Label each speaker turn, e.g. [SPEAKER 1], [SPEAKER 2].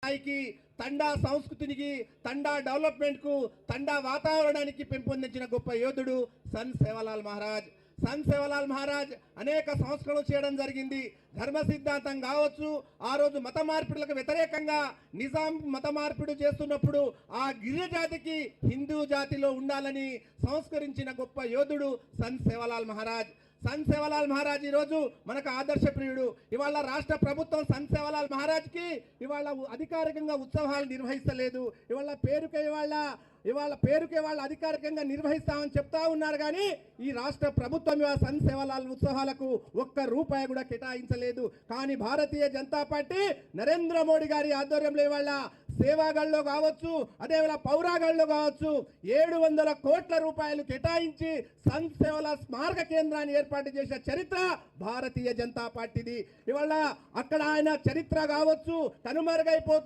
[SPEAKER 1] స్థాయికి తండా సంస్కృతికి తండా డెవలప్మెంట్ కు తండా వాతావరణానికి పెంపొందించిన గొప్ప యోధుడు సంత్ సేవాలాల్ మహారాజ్. సంత్ సేవాలాల్ మహారాజ్ అనేక సంస్కరణలు చేయడం జరిగింది. ధర్మ సిద్ధాంతం కావచ్చు, ఆ రోజు మత మార్పిడులకు వ్యతిరేకంగా నిజాం మత మార్పిడి చేస్తున్నప్పుడు ఆ గిరిజ జాతికి హిందూ జాతిలో ఉండాలని సంస్కరించిన గొప్ప యోధుడు సంత్ సేవాలాల్ మహారాజ్. సంత్ సేవాలాల్ మహారాజ్ ఈరోజు మనకు ఆదర్శప్రియుడు. ఇవాళ రాష్ట్ర ప్రభుత్వం సంత్ సేవాలాల్ మహారాజ్కి ఇవాళ అధికారికంగా ఉత్సవాలు నిర్వహిస్తలేదు. ఇవాళ పేరుకే వాళ్ళు అధికారికంగా నిర్వహిస్తామని చెప్తా ఉన్నారు. కానీ ఈ రాష్ట్ర ప్రభుత్వం సంత్ సేవాలాల్ ఉత్సవాలకు ఒక్క రూపాయి కూడా కేటాయించలేదు. కానీ భారతీయ జనతా పార్టీ నరేంద్ర మోడీ గారి ఆధ్వర్యంలో ఇవాళ సేవాగఢ్లో కావచ్చు, అదేవిధంగా పౌరాగఢ్లో కావచ్చు 700 కోట్ల రూపాయలు కేటాయించి సంత్ సేవాలాల్ స్మారక కేంద్రాన్ని ఏర్పాటు చేసిన చరిత్ర భారతీయ జనతా పార్టీది. ఇవాళ అక్కడ ఆయన చరిత్ర కావచ్చు కనుమరుగైపోతున్న